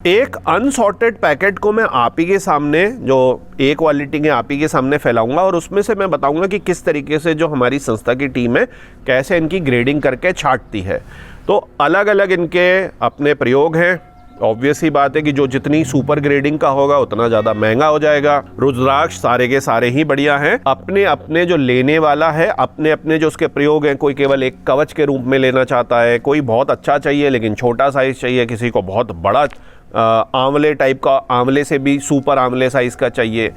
एक unsorted packet को मैं आप ही के सामने, जो ए क्वालिटी के आप ही के सामने फैलाऊंगा और उसमें से मैं बताऊंगा कि किस तरीके से जो हमारी संस्था की टीम है कैसे इनकी ग्रेडिंग करके छांटती है। तो अलग अलग इनके अपने प्रयोग हैं। ऑब्वियस ही बात है कि जो जितनी सुपर ग्रेडिंग का होगा उतना ज़्यादा महंगा हो जाएगा। रुद्राक्ष सारे के सारे ही बढ़िया हैं। अपने अपने जो लेने वाला है, अपने अपने जो उसके प्रयोग हैं, कोई केवल एक कवच के रूप में लेना चाहता है, कोई बहुत अच्छा चाहिए लेकिन छोटा साइज चाहिए, किसी को बहुत बड़ा आंवले टाइप का, आंवले से भी सुपर आंवले साइज का चाहिए।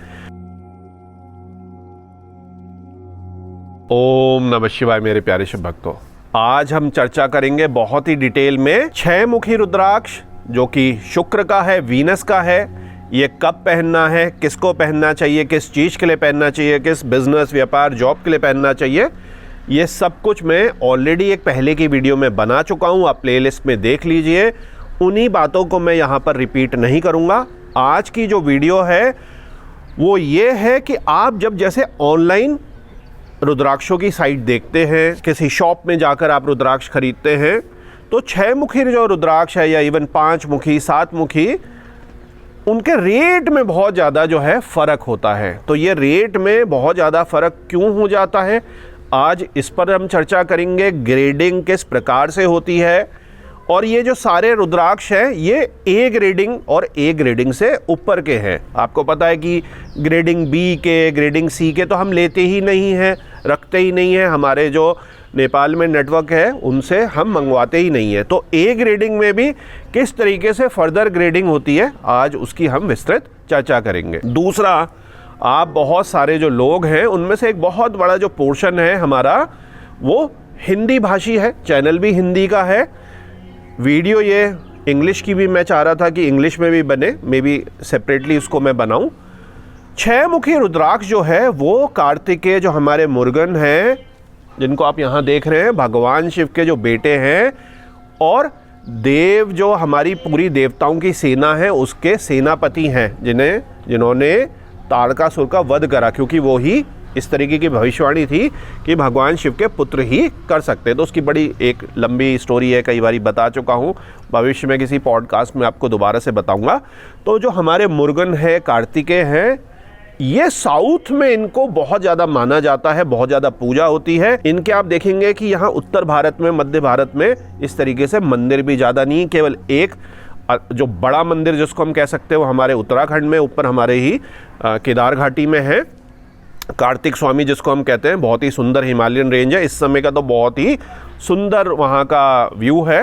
ओम नमः शिवाय मेरे प्यारे शिव भक्तों, आज हम चर्चा करेंगे बहुत ही डिटेल में 6 मुखी रुद्राक्ष जो कि शुक्र का है, वीनस का है। ये कब पहनना है, किसको पहनना चाहिए, किस चीज़ के लिए पहनना चाहिए, किस बिजनेस, व्यापार, जॉब के लिए पहनना चाहिए, ये सब कुछ मैं ऑलरेडी एक पहले की वीडियो में बना चुका हूँ। आप प्लेलिस्ट में देख लीजिए। उन्हीं बातों को मैं यहाँ पर रिपीट नहीं करूँगा। आज की जो वीडियो है वो ये है कि आप जब जैसे ऑनलाइन रुद्राक्षों की साइट देखते हैं, किसी शॉप में जाकर आप रुद्राक्ष खरीदते हैं, तो 6 मुखी जो रुद्राक्ष है या इवन 5 मुखी, 7 मुखी, उनके रेट में बहुत ज़्यादा जो है फ़र्क होता है। तो ये रेट में बहुत ज़्यादा फ़र्क क्यों हो जाता है, आज इस पर हम चर्चा करेंगे। ग्रेडिंग किस प्रकार से होती है, और ये जो सारे रुद्राक्ष हैं ये ए ग्रेडिंग और ए ग्रेडिंग से ऊपर के हैं। आपको पता है कि ग्रेडिंग बी के, ग्रेडिंग सी के तो हम लेते ही नहीं हैं, रखते ही नहीं हैं। हमारे जो नेपाल में नेटवर्क है उनसे हम मंगवाते ही नहीं है। तो ए ग्रेडिंग में भी किस तरीके से फर्दर ग्रेडिंग होती है, आज उसकी हम विस्तृत चर्चा करेंगे। दूसरा, आप बहुत सारे जो लोग हैं उनमें से एक बहुत बड़ा जो पोर्शन है हमारा वो हिंदी भाषी है, चैनल भी हिंदी का है। वीडियो ये इंग्लिश की भी मैं चाह रहा था कि इंग्लिश में भी बने, मे बी सेपरेटली उसको मैं बनाऊं। 6 मुखी रुद्राक्ष जो है वो कार्तिकेय जो हमारे मुरुगन हैं, जिनको आप यहाँ देख रहे हैं, भगवान शिव के जो बेटे हैं, और देव जो हमारी पूरी देवताओं की सेना है उसके सेनापति हैं, जिन्होंने ताड़कासुर का वध करा, क्योंकि वो ही इस तरीके की भविष्यवाणी थी कि भगवान शिव के पुत्र ही कर सकते। तो उसकी बड़ी एक लंबी स्टोरी है, कई बार बता चुका हूँ, भविष्य में किसी पॉडकास्ट में आपको दोबारा से बताऊंगा। तो जो हमारे मुरुगन है, कार्तिकेय हैं, ये साउथ में इनको बहुत ज़्यादा माना जाता है, बहुत ज़्यादा पूजा होती है इनके। आप देखेंगे कि यहाँ उत्तर भारत में, मध्य भारत में इस तरीके से मंदिर भी ज़्यादा नहीं, केवल एक जो बड़ा मंदिर जिसको हम कह सकते हैं वो हमारे उत्तराखंड में, ऊपर हमारे ही केदार घाटी में है। कार्तिक स्वामी जिसको हम कहते हैं, बहुत ही सुंदर हिमालयन रेंज है। इस समय का तो बहुत ही सुंदर वहाँ का व्यू है।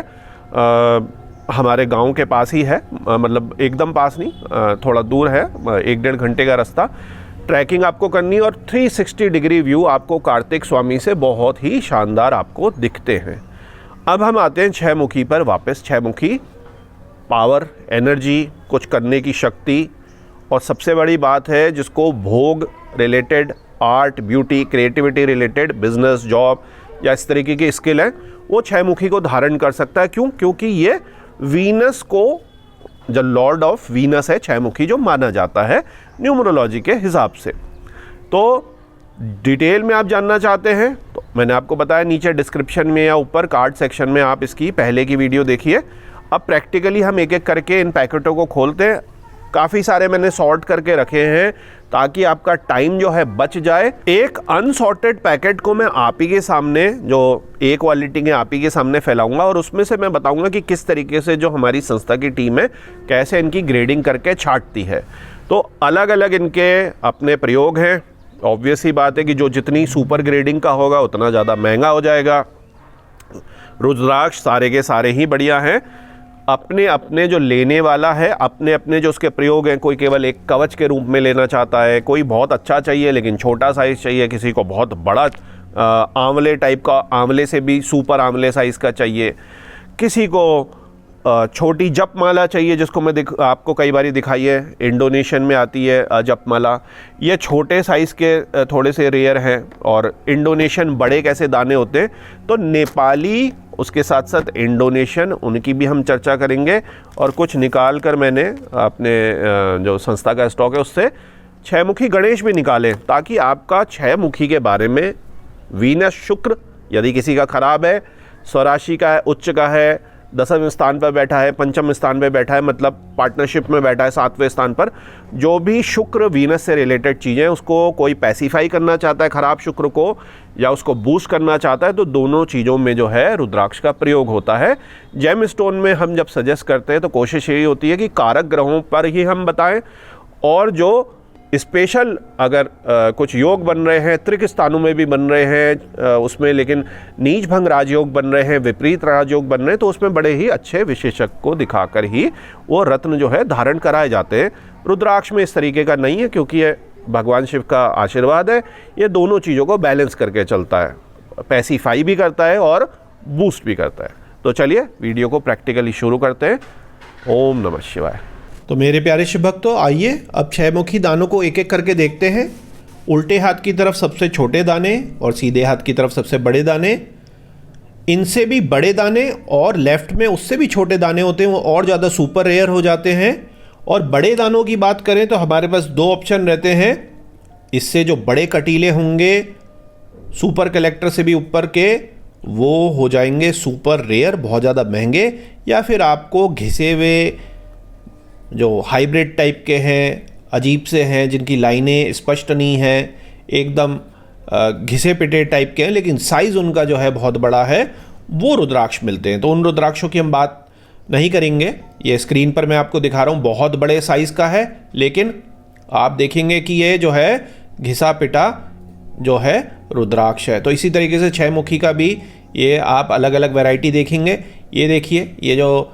हमारे गांव के पास ही है, मतलब एकदम पास नहीं, थोड़ा दूर है, 1-1.5 घंटे का रास्ता। ट्रैकिंग आपको करनी है और 360 डिग्री व्यू आपको कार्तिक स्वामी से बहुत ही शानदार आपको दिखते हैं। अब हम आते हैं 6 मुखी पर वापस। 6 मुखी पावर, एनर्जी, कुछ करने की शक्ति, और सबसे बड़ी बात है जिसको भोग related, art, beauty, creativity related, business, job या इस तरीके की स्किल है, वो 6 मुखी को धारण कर सकता है। क्यों? क्योंकि ये वीनस को, जो लॉर्ड ऑफ वीनस है 6 मुखी, जो माना जाता है न्यूमरोलॉजी के हिसाब से। तो डिटेल में आप जानना चाहते हैं तो मैंने आपको बताया, नीचे डिस्क्रिप्शन में या ऊपर कार्ड सेक्शन में आप इसकी पहले की वीडियो देखिए। अब प्रैक्टिकली हम एक एक करके इन पैकेटों को खोलते हैं। काफ़ी सारे मैंने सॉर्ट करके रखे हैं ताकि आपका टाइम जो है बच जाए। एक अनसॉर्टेड पैकेट को मैं आप ही के सामने, जो ए क्वालिटी के आप ही के सामने फैलाऊंगा और उसमें से मैं बताऊंगा कि किस तरीके से जो हमारी संस्था की टीम है कैसे इनकी ग्रेडिंग करके छांटती है। तो अलग अलग इनके अपने प्रयोग हैं। ऑब्वियस ही बात है कि जो जितनी सुपर ग्रेडिंग का होगा उतना ज़्यादा महंगा हो जाएगा। रुद्राक्ष सारे के सारे ही बढ़िया हैं। अपने अपने जो लेने वाला है, अपने अपने जो उसके प्रयोग हैं, कोई केवल एक कवच के रूप में लेना चाहता है, कोई बहुत अच्छा चाहिए लेकिन छोटा साइज चाहिए, किसी को बहुत बड़ा आंवले टाइप का, आंवले से भी सुपर आंवले साइज़ का चाहिए, किसी को छोटी जपमाला चाहिए, जिसको मैं आपको कई बार दिखाई है, इंडोनेशियन में आती है जपमाला। ये छोटे साइज़ के थोड़े से रेयर हैं, और इंडोनेशियन बड़े कैसे दाने होते हैं, तो नेपाली, उसके साथ साथ इंडोनेशियन, उनकी भी हम चर्चा करेंगे। और कुछ निकाल कर मैंने अपने जो संस्था का स्टॉक है उससे 6 मुखी गणेश भी निकाले, ताकि आपका 6 मुखी के बारे में, वीनस शुक्र यदि किसी का खराब है, स्वराशि का है, उच्च का है, 10वें स्थान पर बैठा है, पंचम स्थान पर बैठा है, मतलब पार्टनरशिप में बैठा है 7वें स्थान पर। जो भी शुक्र वीनस से रिलेटेड चीज़ें, उसको कोई पैसिफाई करना चाहता है खराब शुक्र को, या उसको बूस्ट करना चाहता है, तो दोनों चीज़ों में जो है रुद्राक्ष का प्रयोग होता है। जेम स्टोन में हम जब सजेस्ट करते हैं तो कोशिश यही होती है कि कारक ग्रहों पर ही हम बताएं, और जो स्पेशल अगर कुछ योग बन रहे हैं, त्रिक स्थानों में भी बन रहे हैं उसमें, लेकिन नीच भंग राजयोग बन रहे हैं, विपरीत राजयोग बन रहे हैं, तो उसमें बड़े ही अच्छे विशेषज्ञ को दिखाकर ही वो रत्न जो है धारण कराए जाते हैं। रुद्राक्ष में इस तरीके का नहीं है, क्योंकि ये भगवान शिव का आशीर्वाद है। ये दोनों चीज़ों को बैलेंस करके चलता है, पैसिफाई भी करता है और बूस्ट भी करता है। तो चलिए वीडियो को प्रैक्टिकली शुरू करते हैं। ओम नमः शिवाय। तो मेरे प्यारे शिव भक्तों, आइए अब 6 मुखी दानों को एक एक करके देखते हैं। उल्टे हाथ की तरफ सबसे छोटे दाने और सीधे हाथ की तरफ सबसे बड़े दाने। इनसे भी बड़े दाने और लेफ्ट में उससे भी छोटे दाने होते हैं, वो और ज़्यादा सुपर रेयर हो जाते हैं। और बड़े दानों की बात करें तो हमारे पास 2 ऑप्शन रहते हैं। इससे जो बड़े कटीले होंगे सुपर कलेक्टर से भी ऊपर के, वो हो जाएंगे सुपर रेयर, बहुत ज़्यादा महंगे। या फिर आपको घिसे हुए जो हाइब्रिड टाइप के हैं, अजीब से हैं, जिनकी लाइनें स्पष्ट नहीं हैं, एकदम घिसे पिटे टाइप के हैं, लेकिन साइज़ उनका जो है बहुत बड़ा है, वो रुद्राक्ष मिलते हैं। तो उन रुद्राक्षों की हम बात नहीं करेंगे। ये स्क्रीन पर मैं आपको दिखा रहा हूँ, बहुत बड़े साइज़ का है, लेकिन आप देखेंगे कि ये जो है घिसा पिटा जो है रुद्राक्ष है। तो इसी तरीके से 6 मुखी का भी ये आप अलग अलग वैरायटी देखेंगे। ये देखिए, ये जो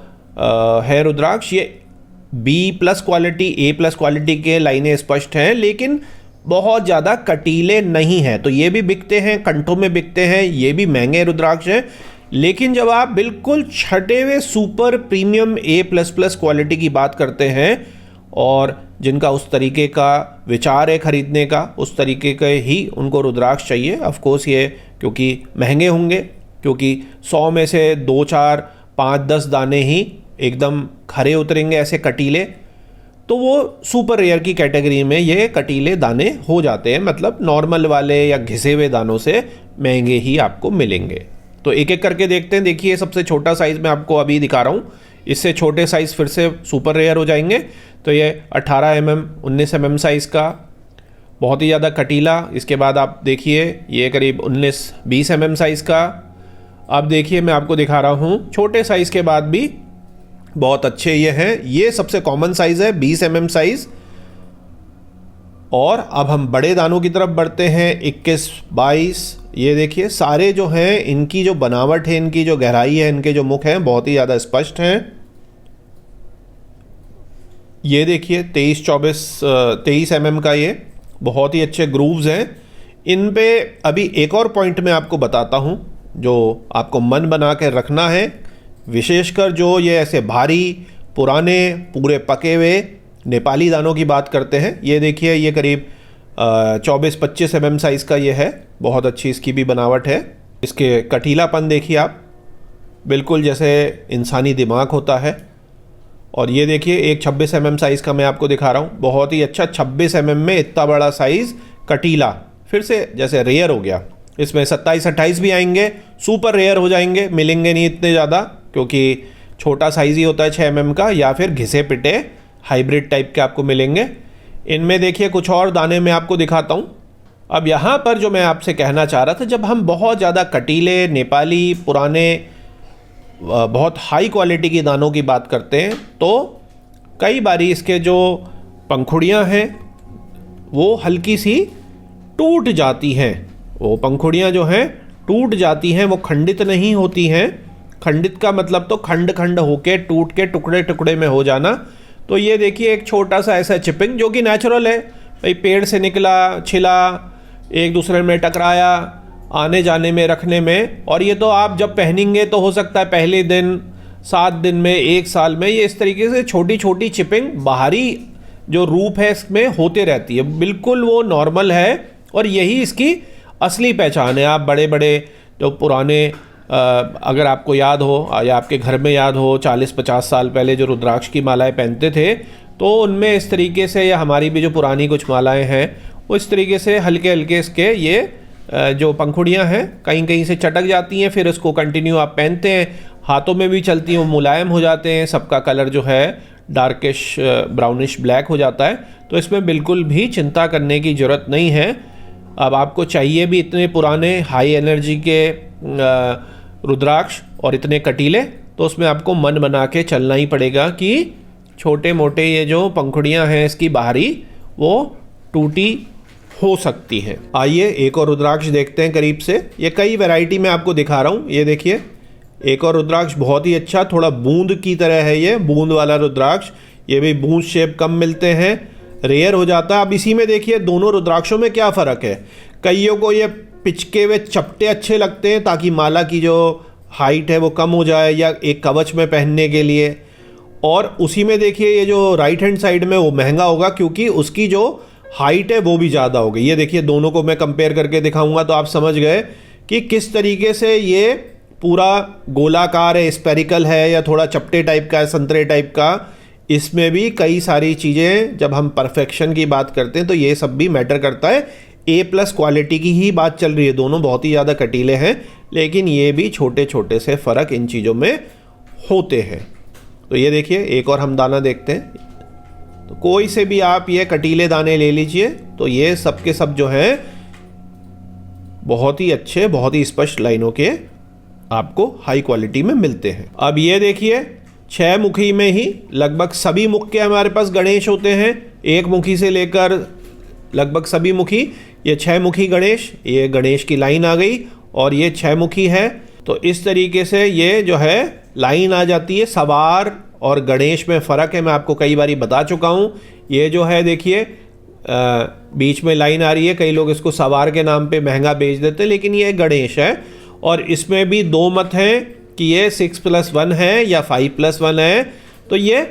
है रुद्राक्ष, ये B+ क्वालिटी, A+ क्वालिटी के लाइनें स्पष्ट हैं, लेकिन बहुत ज़्यादा कटीले नहीं हैं। तो ये भी बिकते हैं, कंठों में बिकते हैं, ये भी महंगे रुद्राक्ष हैं। लेकिन जब आप बिल्कुल छटे हुए सुपर प्रीमियम A++ क्वालिटी की बात करते हैं, और जिनका उस तरीके का विचार है खरीदने का, उस तरीके के ही उनको रुद्राक्ष चाहिए। ऑफ कोर्स ये क्योंकि महंगे होंगे, क्योंकि 100 में से 2, 4, 5, 10 दाने ही एकदम खरे उतरेंगे ऐसे कटीले, तो वो सुपर रेयर की कैटेगरी में ये कटीले दाने हो जाते हैं। मतलब नॉर्मल वाले या घिसे हुए दानों से महंगे ही आपको मिलेंगे। तो एक एक करके देखते हैं। देखिए, सबसे छोटा साइज़ मैं आपको अभी दिखा रहा हूँ, इससे छोटे साइज़ फिर से सुपर रेयर हो जाएंगे। तो ये 18 mm 19 mm साइज़ का, बहुत ही ज़्यादा कटीला। इसके बाद आप देखिए, ये करीब 19-20 mm साइज़ का। अब देखिए, मैं आपको दिखा रहा हूँ छोटे साइज़ के बाद भी बहुत अच्छे ये हैं। ये सबसे कॉमन साइज़ है, 20 mm साइज़। और अब हम बड़े दानों की तरफ बढ़ते हैं, 21-22। ये देखिए, सारे जो हैं, इनकी जो बनावट है, इनकी जो गहराई है, इनके जो मुख हैं, बहुत ही ज़्यादा स्पष्ट हैं। ये देखिए 23 mm का, ये बहुत ही अच्छे ग्रूव्स हैं इन पे। अभी एक और पॉइंट मैं आपको बताता हूँ जो आपको मन बना के रखना है, विशेषकर जो ये ऐसे भारी पुराने पूरे पके हुए नेपाली दानों की बात करते हैं। ये देखिए, ये करीब 24-25 mm साइज़ का ये है, बहुत अच्छी इसकी भी बनावट है। इसके कटीलापन देखिए आप, बिल्कुल जैसे इंसानी दिमाग होता है। और ये देखिए, एक 26 mm साइज़ का मैं आपको दिखा रहा हूँ, बहुत ही अच्छा। 26 mm में इतना बड़ा साइज़ कटीला, फिर से जैसे रेयर हो गया। इसमें 27-28 भी आएंगे, सुपर रेयर हो जाएंगे, मिलेंगे नहीं इतने ज़्यादा, क्योंकि छोटा साइज़ ही होता है 6 mm का, या फिर घिसे पिटे हाइब्रिड टाइप के आपको मिलेंगे। इनमें देखिए कुछ और दाने मैं आपको दिखाता हूँ। अब यहाँ पर जो मैं आपसे कहना चाह रहा था, जब हम बहुत ज़्यादा कटीले नेपाली पुराने बहुत हाई क्वालिटी की दानों की बात करते हैं, तो कई बारी इसके जो पंखुड़ियाँ हैं वो हल्की सी टूट जाती हैं। वो पंखुड़ियाँ जो हैं टूट जाती हैं, वो खंडित नहीं होती हैं। खंडित का मतलब तो खंड खंड होके टूट के टुकड़े टुकड़े में हो जाना। तो ये देखिए, एक छोटा सा ऐसा चिपिंग जो कि नेचुरल है, भाई पेड़ से निकला, छिला, एक दूसरे में टकराया, आने जाने में, रखने में। और ये तो आप जब पहनेंगे तो हो सकता है पहले दिन, 7 दिन में, 1 साल में, ये इस तरीके से छोटी छोटी चिपिंग बाहरी जो रूप है इसमें होते रहती है। बिल्कुल वो नॉर्मल है, और यही इसकी असली पहचान है। आप बड़े बड़े जो पुराने अगर आपको याद हो या आपके घर में याद हो, 40-50 साल पहले जो रुद्राक्ष की मालाएं पहनते थे, तो उनमें इस तरीके से, या हमारी भी जो पुरानी कुछ मालाएं हैं, वो इस तरीके से हल्के हल्के इसके ये जो पंखुड़ियाँ हैं कहीं कहीं से चटक जाती हैं, फिर उसको कंटिन्यू आप पहनते हैं, हाथों में भी चलती हैं, वो मुलायम हो जाते हैं, सबका कलर जो है डार्किश ब्राउनिश ब्लैक हो जाता है। तो इसमें बिल्कुल भी चिंता करने की ज़रूरत नहीं है। अब आपको चाहिए भी इतने पुराने हाई एनर्जी के रुद्राक्ष और इतने कटीले, तो उसमें आपको मन बना के चलना ही पड़ेगा कि छोटे मोटे ये जो पंखुड़ियाँ हैं इसकी बाहरी वो टूटी हो सकती हैं। आइए एक और रुद्राक्ष देखते हैं करीब से। ये कई वैरायटी में आपको दिखा रहा हूँ। ये देखिए एक और रुद्राक्ष बहुत ही अच्छा, थोड़ा बूंद की तरह है, ये बूंद वाला रुद्राक्ष। ये भी बूंद शेप कम मिलते हैं, रेयर हो जाता है। अब इसी में देखिए दोनों रुद्राक्षों में क्या फ़र्क है। कईयों को ये पिचके हुए चपटे अच्छे लगते हैं ताकि माला की जो हाइट है वो कम हो जाए, या एक कवच में पहनने के लिए। और उसी में देखिए ये जो राइट हैंड साइड में वो महंगा होगा क्योंकि उसकी जो हाइट है वो भी ज़्यादा होगी। ये देखिए दोनों को मैं कंपेयर करके दिखाऊंगा तो आप समझ गए कि किस तरीके से ये पूरा गोलाकार है, स्पेरिकल है, या थोड़ा चपटे टाइप का है, संतरे टाइप का। इसमें भी कई सारी चीज़ें, जब हम परफेक्शन की बात करते हैं तो ये सब भी मैटर करता है। A+ क्वालिटी की ही बात चल रही है, दोनों बहुत ही ज़्यादा कटीले हैं, लेकिन ये भी छोटे छोटे से फ़र्क इन चीज़ों में होते हैं। तो ये देखिए एक और हम दाना देखते हैं। तो कोई से भी आप ये कटीले दाने ले लीजिए, तो ये सब के सब जो हैं बहुत ही अच्छे, बहुत ही स्पष्ट लाइनों के आपको हाई क्वालिटी में मिलते हैं। अब ये देखिए 6 मुखी में ही लगभग सभी मुख के हमारे पास गणेश होते हैं, 1 मुखी से लेकर लगभग सभी मुखी। ये 6 मुखी गणेश, ये गणेश की लाइन आ गई, और ये 6 मुखी है। तो इस तरीके से ये जो है लाइन आ जाती है। सवार और गणेश में फ़र्क है, मैं आपको कई बारी बता चुका हूँ। ये जो है देखिए बीच में लाइन आ रही है, कई लोग इसको सवार के नाम पे महंगा बेच देते हैं, लेकिन ये गणेश है। और इसमें भी 2 मत हैं कि ये 6+1 है या 5+1 है। तो ये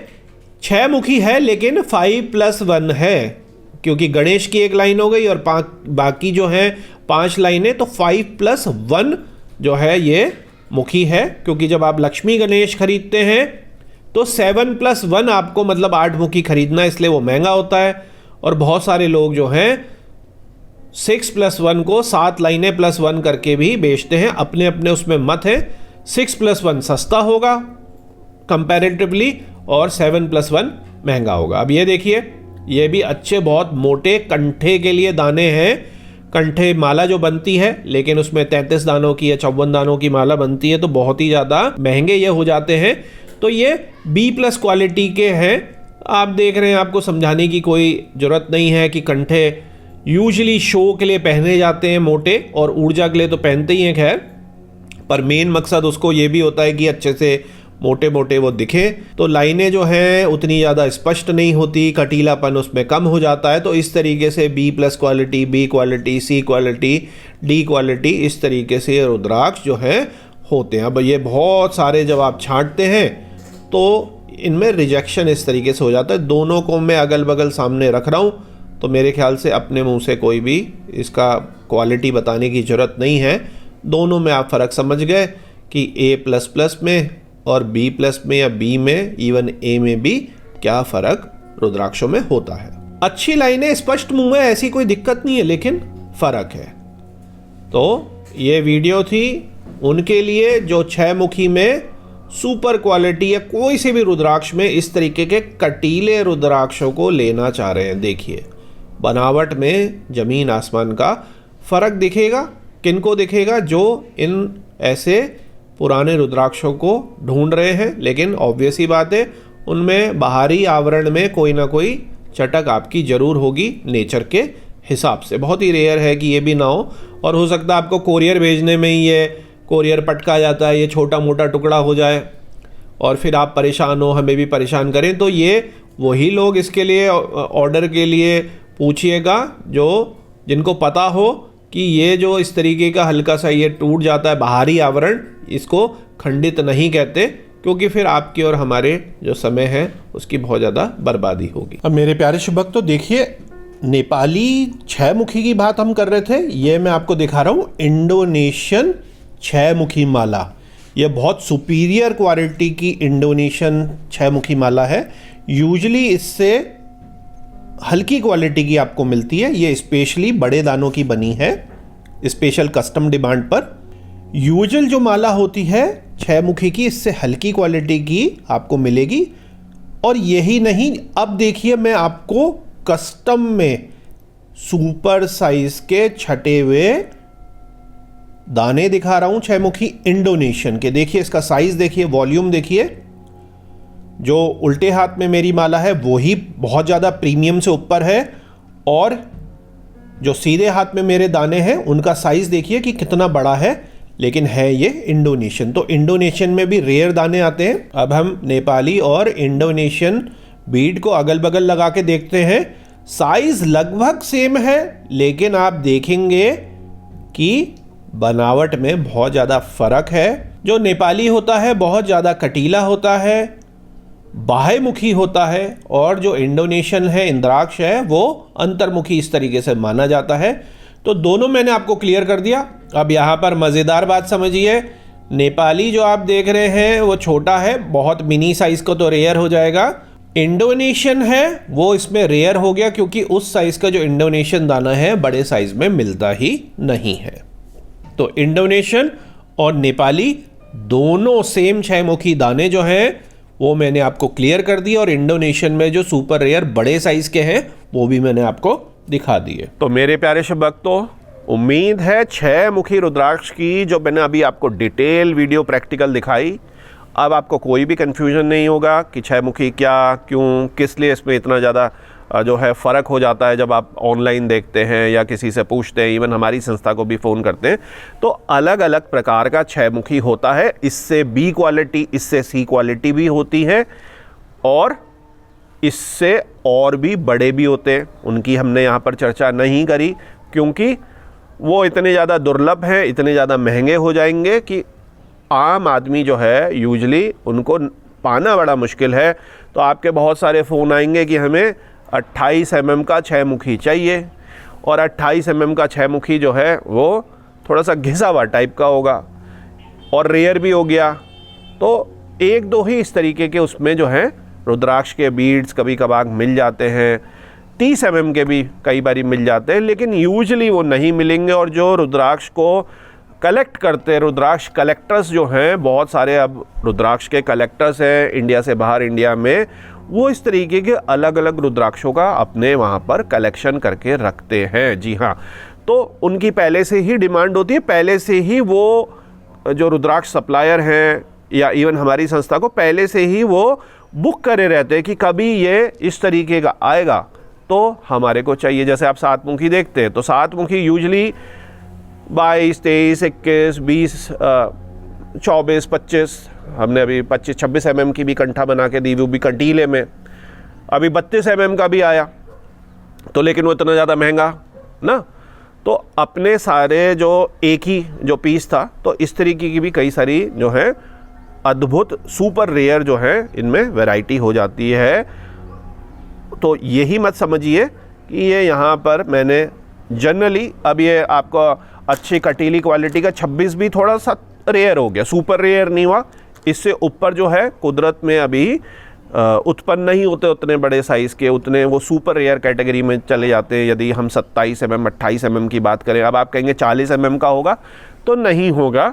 6 मुखी है लेकिन 5+1 है, क्योंकि गणेश की एक लाइन हो गई और बाकी जो है 5 लाइनें, तो 5+1 जो है ये मुखी है। क्योंकि जब आप लक्ष्मी गणेश खरीदते हैं तो 7+1 आपको मतलब 8 मुखी खरीदना है, इसलिए वो महंगा होता है। और बहुत सारे लोग जो हैं 6+1 को 7 लाइनें +1 करके भी बेचते हैं, अपने अपने उसमें मत है। 6+1 सस्ता होगा कंपैरेटिवली और 7+1 महंगा होगा। अब ये देखिए ये भी अच्छे बहुत मोटे कंठे के लिए दाने हैं। कंठे माला जो बनती है, लेकिन उसमें 33 दानों की या 54 दानों की माला बनती है, तो बहुत ही ज़्यादा महंगे ये हो जाते हैं। तो ये B+ क्वालिटी के हैं। आप देख रहे हैं, आपको समझाने की कोई ज़रूरत नहीं है कि कंठे यूजुअली शो के लिए पहने जाते हैं मोटे, और ऊर्जा के लिए तो पहनते ही हैं खैर, पर मेन मकसद उसको ये भी होता है कि अच्छे से मोटे मोटे वो दिखे। तो लाइनें जो हैं उतनी ज़्यादा स्पष्ट नहीं होती, कटीलापन उसमें कम हो जाता है। तो इस तरीके से B+ quality, B quality, C quality, D quality, इस तरीके से रुद्राक्ष जो हैं होते हैं। अब ये बहुत सारे जब आप छांटते हैं तो इनमें रिजेक्शन इस तरीके से हो जाता है। दोनों को मैं अगल बगल सामने रख रहा हूँ, तो मेरे ख्याल से अपने मुंह से कोई भी इसका क्वालिटी बताने की ज़रूरत नहीं है। दोनों में आप फ़र्क समझ गए कि A++ में और B+ में या B में, इवन A में भी क्या फ़र्क रुद्राक्षों में होता है। अच्छी लाइनें स्पष्ट मुंह है, ऐसी कोई दिक्कत नहीं है, लेकिन फ़र्क है। तो ये वीडियो थी उनके लिए जो 6 मुखी में सुपर क्वालिटी या कोई से भी रुद्राक्ष में इस तरीके के कटीले रुद्राक्षों को लेना चाह रहे हैं। देखिए बनावट में ज़मीन आसमान का फ़र्क दिखेगा। किनको दिखेगा? जो इन ऐसे पुराने रुद्राक्षों को ढूंढ रहे हैं। लेकिन ऑब्वियस ही बात है, उनमें बाहरी आवरण में कोई ना कोई चटक आपकी ज़रूर होगी नेचर के हिसाब से। बहुत ही रेयर है कि ये भी ना हो, और हो सकता है आपको कोरियर भेजने में ही ये कोरियर पटका जाता है, ये छोटा मोटा टुकड़ा हो जाए और फिर आप परेशान हो, हमें भी परेशान करें। तो ये वही लोग इसके लिए ऑर्डर के लिए पूछिएगा जिनको पता हो कि ये जो इस तरीके का हल्का सा ये टूट जाता है बाहरी आवरण, इसको खंडित नहीं कहते, क्योंकि फिर आपकी और हमारे जो समय है उसकी बहुत ज़्यादा बर्बादी होगी। अब मेरे प्यारे शुभ भक्तों, देखिए नेपाली 6 मुखी की बात हम कर रहे थे, ये मैं आपको दिखा रहा हूँ इंडोनेशियन 6 मुखी माला। ये बहुत सुपीरियर क्वालिटी की इंडोनेशियन 6 मुखी माला है। यूजुअली इससे हल्की क्वालिटी की आपको मिलती है। ये स्पेशली बड़े दानों की बनी है, स्पेशल कस्टम डिमांड पर। यूजुअल जो माला होती है 6 मुखी की, इससे हल्की क्वालिटी की आपको मिलेगी। और यही नहीं, अब देखिए मैं आपको कस्टम में सुपर साइज के छटे हुए दाने दिखा रहा हूं 6 मुखी इंडोनेशियन के। देखिए इसका साइज देखिए, वॉल्यूम देखिए। जो उल्टे हाथ में मेरी माला है वो ही बहुत ज़्यादा प्रीमियम से ऊपर है, और जो सीधे हाथ में मेरे दाने हैं उनका साइज देखिए कि कितना बड़ा है, लेकिन है ये इंडोनेशियन। तो इंडोनेशियन में भी रेयर दाने आते हैं। अब हम नेपाली और इंडोनेशियन बीड को अगल बगल लगा के देखते हैं। साइज लगभग सेम है, लेकिन आप देखेंगे कि बनावट में बहुत ज़्यादा फर्क है। जो नेपाली होता है बहुत ज़्यादा कटीला होता है, बाह्यमुखी होता है, और जो इंडोनेशियन है, इंद्राक्ष है, वो अंतर्मुखी इस तरीके से माना जाता है। तो दोनों मैंने आपको क्लियर कर दिया। अब यहाँ पर मज़ेदार बात समझिए, नेपाली जो आप देख रहे हैं वो छोटा है, बहुत मिनी साइज का तो रेयर हो जाएगा। इंडोनेशियन है वो इसमें रेयर हो गया, क्योंकि उस साइज का जो इंडोनेशियन दाना है बड़े साइज में मिलता ही नहीं है। तो इंडोनेशियन और नेपाली दोनों सेम 6 मुखी दाने जो हैं वो मैंने आपको क्लियर कर दिए, और इंडोनेशियन में जो सुपर रेयर बड़े साइज के हैं वो भी मैंने आपको दिखा दिए। तो मेरे प्यारे शिव भक्तों, उम्मीद है 6 मुखी रुद्राक्ष की जो मैंने अभी आपको डिटेल वीडियो प्रैक्टिकल दिखाई, अब आपको कोई भी कन्फ्यूजन नहीं होगा कि 6 मुखी क्या, क्यों, किस लिए इसमें इतना ज़्यादा जो है फ़र्क हो जाता है जब आप ऑनलाइन देखते हैं या किसी से पूछते हैं, इवन हमारी संस्था को भी फ़ोन करते हैं। तो अलग अलग प्रकार का 6 मुखी होता है। इससे बी क्वालिटी, इससे सी क्वालिटी भी होती है, और इससे और भी बड़े भी होते हैं। उनकी हमने यहाँ पर चर्चा नहीं करी, क्योंकि वो इतने ज़्यादा दुर्लभ हैं, इतने ज़्यादा महंगे हो जाएंगे कि आम आदमी जो है यूजली उनको पाना बड़ा मुश्किल है। तो आपके बहुत सारे फ़ोन आएंगे कि हमें 28 mm का 6 मुखी चाहिए, और 28 mm का 6 मुखी जो है वो थोड़ा सा घिसा हुआ टाइप का होगा और रेयर भी हो गया। तो एक दो ही इस तरीके के उसमें जो है रुद्राक्ष के बीड्स कभी कभार मिल जाते हैं, 30 mm के भी कई बार मिल जाते हैं, लेकिन यूजली वो नहीं मिलेंगे। और जो रुद्राक्ष को कलेक्ट करते हैं, रुद्राक्ष कलेक्टर्स जो हैं, बहुत सारे अब रुद्राक्ष के कलेक्टर्स हैं इंडिया से बाहर, इंडिया में, वो इस तरीके के अलग अलग रुद्राक्षों का अपने वहाँ पर कलेक्शन करके रखते हैं। जी हाँ, तो उनकी पहले से ही डिमांड होती है, पहले से ही वो जो रुद्राक्ष सप्लायर हैं या इवन हमारी संस्था को पहले से ही वो बुक करे रहते हैं कि कभी ये इस तरीके का आएगा तो हमारे को चाहिए। जैसे आप 7 मुखी देखते हैं, तो 7 मुखी यूजली 22, 23, 21, 20, 24, 25, हमने अभी 25-26 mm की भी कंठा बना के दी, वो भी कंटीले में। अभी 32 mm का भी आया, तो लेकिन वो इतना ज़्यादा महंगा ना, तो अपने सारे जो एक ही जो पीस था, तो इस तरीके की भी कई सारी जो है अद्भुत सुपर रेयर जो है इनमें वैरायटी हो जाती है। तो यही मत समझिए कि ये यहाँ पर मैंने जनरली, अब ये आपको अच्छी कटीली क्वालिटी का 26 भी थोड़ा सा रेयर हो गया, सुपर रेयर नहीं हुआ। इससे ऊपर जो है कुदरत में अभी उत्पन्न नहीं होते उतने बड़े साइज़ के, उतने वो सुपर रेयर कैटेगरी में चले जाते हैं। यदि हम 27 mm 28 mm की बात करें, अब आप कहेंगे 40 mm का होगा तो नहीं होगा,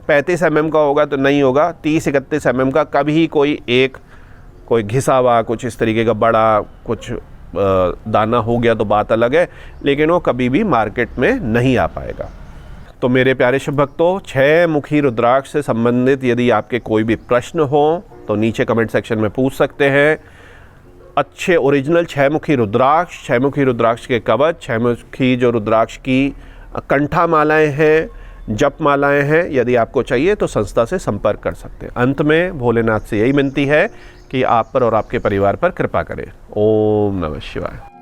35 mm का होगा तो नहीं होगा, 30-31 mm का कभी कोई घिसा हुआ कुछ इस तरीके का बड़ा कुछ दाना हो गया तो बात अलग है, लेकिन वो कभी भी मार्केट में नहीं आ पाएगा। तो मेरे प्यारे शिव भक्तों, 6 मुखी रुद्राक्ष से संबंधित यदि आपके कोई भी प्रश्न हो तो नीचे कमेंट सेक्शन में पूछ सकते हैं। अच्छे ओरिजिनल 6 मुखी रुद्राक्ष, 6 मुखी रुद्राक्ष के कवच, 6 मुखी जो रुद्राक्ष की कंठा मालाएं हैं, जप मालाएं हैं, यदि आपको चाहिए तो संस्था से संपर्क कर सकते हैं। अंत में भोलेनाथ से यही विनती है कि आप पर और आपके परिवार पर कृपा करें। ओम नमः शिवाय।